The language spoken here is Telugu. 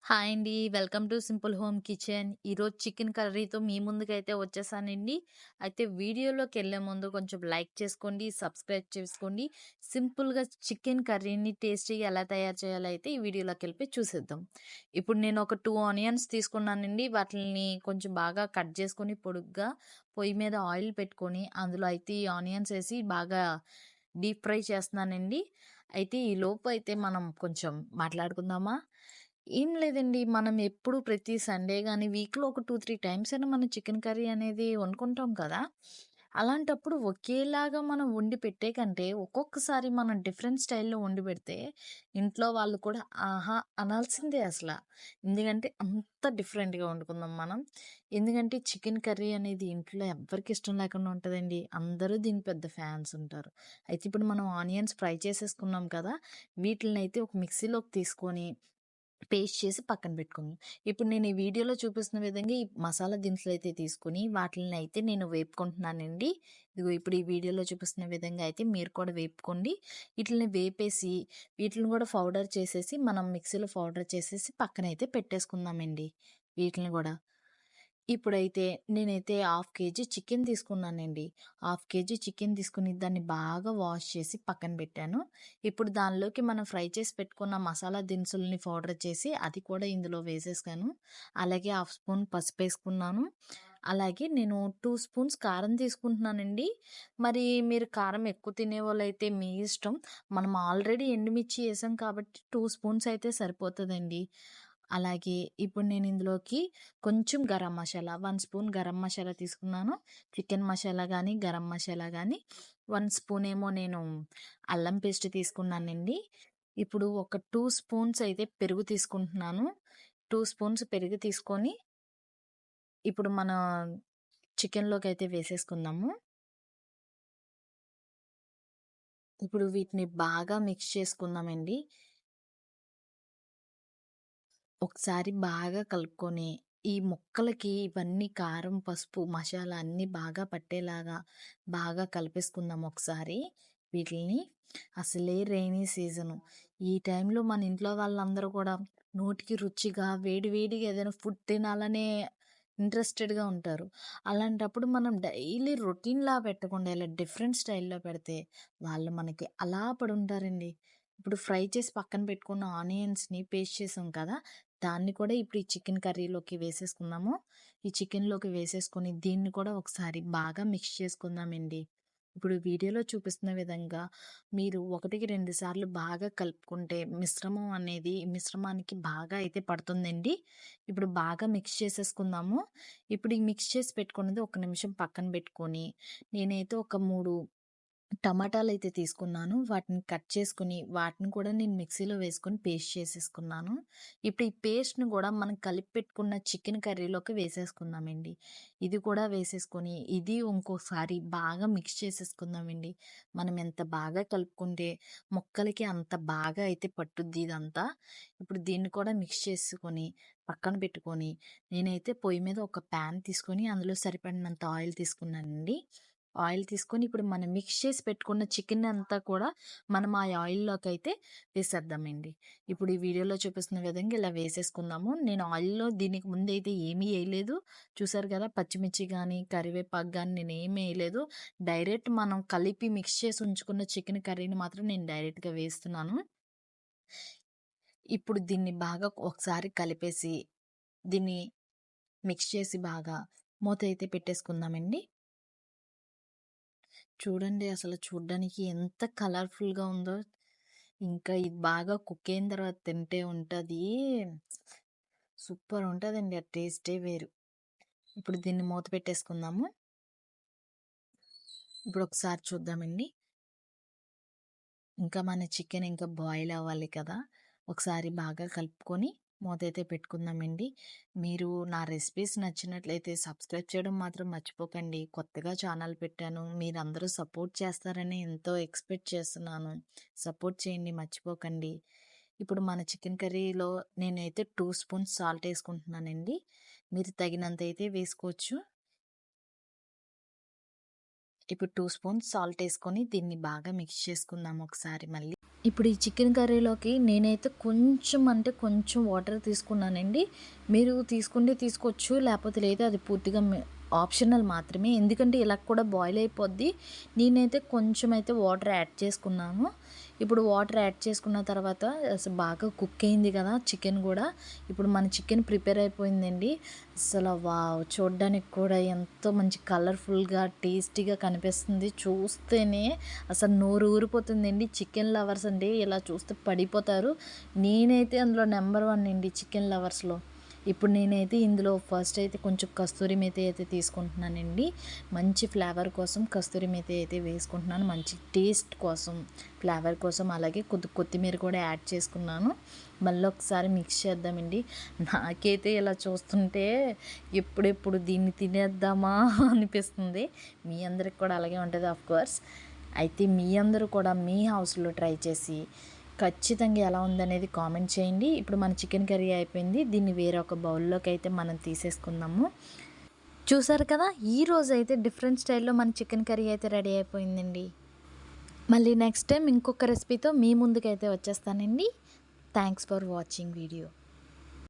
హాయ్ అండి. Welcome to simple home kitchen. ఈరోజు చికెన్ కర్రీతో మీ ముందుకైతే వచ్చేసానండి. అయితే వీడియోలోకెళ్ళే ముందు కొంచెం లైక్ చేసుకోండి, సబ్స్క్రైబ్ చేసుకోండి. సింపుల్‌గా చికెన్ కర్రీని టేస్టీగా ఎలా తయారు చేయాలో అయితే ఈ వీడియోలోకెళ్ళిపోయి చూసేద్దాం. ఇప్పుడు నేను ఒక 2 ఆనియన్స్ తీసుకున్నానండి. వాటిల్ని కొంచెం బాగా కట్ చేసుకొని పొడుగ్గా పొయ్యి మీద ఆయిల్ పెట్టుకొని అందులో అయితే ఈ ఆనియన్స్ ఏసి బాగా డీప్ ఫ్రై చేస్తున్నానండి. అయితే ఈలోపు అయితే మనం కొంచెం మాట్లాడుకుందామా? ఏం లేదండి. మనం ఎప్పుడు ప్రతి సండే గాని, వీక్‌లో ఒక 2, 3 టైమ్స్ అయినా మనం చికెన్ కర్రీ అనేది వండుకుంటాం కదా! అలాంటప్పుడు ఒకేలాగా మనం వండి పెట్టే కంటే, ఒక్కొక్కసారి మనం డిఫరెంట్ స్టైల్‌లో వండి పెడితే, ఇంట్లో వాళ్ళు కూడా ఆహా! అనాల్సిందే అసల. ఎందుకంటే అంత డిఫరెంట్‌గా వండుకుందాం మనం. ఎందుకంటే చికెన్ కర్రీ అనేది ఇంట్లో ఎవ్వరికి ఇష్టం లేకుండా ఉంటదండి. అందరూ దీనికి పెద్ద ఫ్యాన్స్ ఉంటారు. అయితే ఇప్పుడు మనం ఆనియన్స్ ఫ్రై చేసేసుకున్నాం కదా! వీటిల్నయితే ఒక మిక్సీలోకి తీసుకొని పేస్ట్ చేసి పక్కన పెట్టుకున్నాను. ఇప్పుడు నేను ఈ వీడియోలో చూపిస్తున్న విధంగా ఈ మసాలా దినుసులైతే తీసుకొని వాటిల్నయితే నేను వేపుకుంటున్నానండి. ఇదిగో ఇప్పుడు ఈ వీడియోలో చూపిస్తున్న విధంగా అయితే మీరు కూడా వేపుకోండి. ఈటిల్ని వేపేసి వీటిలిని కూడా పౌడర్ చేసేసి మనం మిక్సీలో పౌడర్ చేసేసి పక్కనైతే పెట్టేసుకుందామండి వీటిలిని గూడా. ఇప్పుడైతే నేనైతే హాఫ్ కేజీ చికెన్ తీసుకున్నానండి. హాఫ్ కేజీ చికెన్ తీసుకొని దాన్ని బాగా వాష్ చేసి పక్కన పెట్టాను. ఇప్పుడు దానిలోకి మనం ఫ్రై చేసి పెట్టుకున్న మసాలా దినుసుల్ని పౌడర్ చేసి అది కూడా ఇందులో వేసేసాను. అలాగే హాఫ్ స్పూన్ పసుపేసుకున్నాను. అలాగే నేను 2 స్పూన్స్ కారం తీసుకుంటున్నానండి. మరి మీరు కారం ఎక్కువ తినేవాళ్ళైతే మీ ఇష్టం. మనం ఆల్రెడీ ఎండుమిర్చి ఏసాం కాబట్టి 2 స్పూన్స్ అయితే సరిపోతదండి. అలాగే ఇప్పుడు నేను ఇందులోకి కొంచెం గరం మసాలా 1 స్పూన్ గరం మసాలా తీసుకున్నాను. చికెన్ మసాలా గానీ, గరం మసాలా గానీ 1 స్పూన్ ఏమో నేను అల్లం పేస్ట్ తీసుకున్నానండి. ఇప్పుడు ఒక 2 స్పూన్స్ అయితే పెరుగు తీసుకుంటున్నాను. 2 స్పూన్స్ పెరుగు తీసుకొని ఇప్పుడు మన చికెన్‌లోకైతే వేసేసుకుందాము. ఇప్పుడు వీటిని బాగా మిక్స్ చేసుకుందామండి. ఒకసారి బాగా కలుపుకొని, ఈ ముక్కలకి ఇవన్నీ కారం, పసుపు, మసాలా అన్నీ బాగా పట్టేలాగా బాగా కలిపేసుకుందాం ఒకసారి వీటిల్ని. అసలే రెయినీ సీజను. ఈ టైంలో మన ఇంట్లో వాళ్ళందరూ కూడా నోటికి రుచిగా, వేడి వేడిగా ఏదైనా ఫుడ్ తినాలనే ఇంట్రెస్టెడ్‌గా ఉంటారు. అలాంటప్పుడు మనం డైలీ రొటీన్‌లా పెట్టకుండా ఇలా డిఫరెంట్ స్టైల్‌లో పెడితే వాళ్ళు మనకి అలా పడుంటారండి. ఇప్పుడు ఫ్రై చేసి పక్కన పెట్టుకున్న ఆనియన్స్‌ని పేస్ట్ చేసాం కదా! దాన్ని కూడా ఇప్పుడు ఈ చికెన్ కర్రీలోకి వేసేసుకుందాము. ఈ చికెన్‌లోకి వేసేసుకొని దీన్ని కూడా ఒకసారి బాగా మిక్స్ చేసుకుందామండి. ఇప్పుడు వీడియోలో చూపిస్తున్న విధంగా మీరు 1కి 2 సార్లు బాగా కలుపుకుంటే మిశ్రమానికి బాగా అయితే పడుతుందండి. ఇప్పుడు బాగా మిక్స్ చేసేసుకుందాము. ఇప్పుడు ఈ మిక్స్ చేసి పెట్టుకున్నది ఒక నిమిషం పక్కన పెట్టుకొని, నేనైతే ఒక 3 టమాటాలైతే తీసుకున్నాను. వాటిని కట్ చేసుకొని, వాటిని కూడా నేను మిక్సీలో వేసుకొని పేస్ట్ చేసేసుకున్నాను. ఇప్పుడు ఈ పేస్ట్‌ని గూడా మనం కలిపి పెట్టుకున్న చికెన్ కర్రీలోకి వేసేసుకుందామండి. ఇది కూడా వేసేసుకొని, ఇది ఇంకోసారి బాగా మిక్స్ చేసేసుకుందామండి. మనం ఎంత బాగా కలుపుకుంటే ముక్కలకి అంత బాగా అయితే పట్టుద్ది ఇదంతా. ఇప్పుడు దీన్ని కూడా మిక్స్ చేసుకొని, పక్కన పెట్టుకొని, నేనైతే పొయ్యి మీద ఒక పాన్ తీసుకొని, అందులో సరిపడినంత ఆయిల్ తీసుకున్నానండి. ఆయిల్ తీసుకొని ఇప్పుడు మనం మిక్స్ చేసి పెట్టుకున్న చికెన్ అంతా కూడా మనం ఆ ఆయిల్‌లోకైతే వేసేద్దామండి. ఇప్పుడు ఈ వీడియోలో చూపిస్తున్న విధంగా ఇలా వేసేసుకుందాము. నేను ఆయిల్‌లో దీనికి ముందైతే ఏమీ ఎయలేదు. చూసారు కదా! పచ్చిమిర్చి గానీ, కరివేపాకు గానీ నేనేమి ఎయలేదు. డైరెక్ట్ మనం కలిపి మిక్స్ చేసి ఉంచుకున్న చికెన్ కర్రీని మాత్రం నేను డైరెక్ట్‌గా వేస్తున్నాను. ఇప్పుడు దీన్ని బాగా ఒకసారి కలిపేసి, దీన్ని మిక్స్ చేసి బాగా మూతైతే పెట్టేసుకుందామండి. చూడండి అసలు చూడ్డానికి ఎంత కలర్‌ఫుల్‌గా ఉందో. ఇంకా ఇది బాగా కుక్ అయిన తర్వాత తింటే ఉంటది. సూపర్ ఉంటదండి. ఆ టేస్టే వేరు. ఇప్పుడు దీన్ని మూత పెట్టేసుకుందాము. ఇప్పుడు ఒకసారి చూద్దామండి. ఇంకా మన చికెన్ ఇంకా బాయిల్ అవ్వాలి కదా! ఒకసారి బాగా కలుపుకొని మూతైతే పెట్టుకుందామండి. మీరు నా రెసిపీస్ నచ్చినట్లయితే సబ్స్క్రైబ్ చేయడం మాత్రం మర్చిపోకండి. కొత్తగా ఛానల్ పెట్టాను. మీరందరూ సపోర్ట్ చేస్తారని ఎంతో ఎక్స్‌పెక్ట్ చేస్తున్నాను. సపోర్ట్ చేయండి మర్చిపోకండి. ఇప్పుడు మన చికెన్ కర్రీలో నేనైతే 2 స్పూన్స్ సాల్ట్ ఏసుకుంటున్నానండి. మీరు తగినంత అయితే వేసుకోవచ్చు. ఇప్పుడు 2 స్పూన్స్ సాల్ట్ ఏసుకొని దీన్ని బాగా మిక్స్ చేసుకుందాం ఒకసారి మళ్ళీ. ఇప్పుడు ఈ చికెన్ కర్రీలోకి నేనైతే కొంచెం అంటే కొంచెం వాటర్ తీసుకున్నానండి. మీరు తీసుకుంటే తీసుకోవచ్చు, లేకపోతే లేదు. అది పూర్తిగా ఆప్షనల్ మాత్రమే. ఎందుకంటే ఇలా కూడా బాయిల్ అయిపోద్ది. నేనైతే కొంచెం అయితే వాటర్ యాడ్ చేసుకున్నాను. ఇప్పుడు వాటర్ యాడ్ చేసుకున్న తర్వాత బాగా కుక్ అయింది కదా చికెన్ కూడా. ఇప్పుడు మన చికెన్ ప్రిపేర్ అయిపోయిందండి. అసలు వావ్! చూడడానికి కూడా ఎంతో మంచి కలర్ఫుల్గా టేస్టీగా కనిపిస్తుంది. చూస్తేనే అసలు నోరు ఊరిపోతుందండి. చికెన్ లవర్స్ అంటే ఇలా చూస్తే పడిపోతారు. నేనైతే అందులో నెంబర్ 1 అండి చికెన్ లవర్స్లో. ఇప్పుడు నేనైతే ఇందులో ఫస్ట్ అయితే కొంచెం కస్తూరి మేతి అయితే తీసుకుంటున్నానండి. మంచి ఫ్లేవర్ కోసం కస్తూరి మేతి అయితే వేసుకుంటున్నాను. మంచి టేస్ట్ కోసం, ఫ్లేవర్ కోసం. అలాగే కొత్తిమీర కూడా యాడ్ చేసుకున్నాను. మళ్ళీ ఒకసారి మిక్స్ చేద్దామండి. నాకైతే ఇలా చూస్తుంటే ఎప్పుడెప్పుడు దీన్ని తినేద్దామా అనిపిస్తుంది. మీ అందరికి కూడా అలాగే ఉంటుంది ఆఫ్కోర్స్. అయితే మీ అందరూ కూడా మీ హౌస్లో ట్రై చేసి ఖచ్చితంగా ఎలా ఉందనేది కామెంట్ చేయండి. ఇప్పుడు మన చికెన్ కర్రీ అయిపోయింది. దీన్ని వేరే ఒక బౌల్లోకి అయితే మనం తీసేసుకుందాము. చూసారు కదా, ఈరోజు అయితే డిఫరెంట్ స్టైల్లో మన చికెన్ కర్రీ అయితే రెడీ అయిపోయిందండి. మళ్ళీ నెక్స్ట్ టైం ఇంకొక రెసిపీతో మీ ముందుకైతే వచ్చేస్తానండి. Thanks for watching video.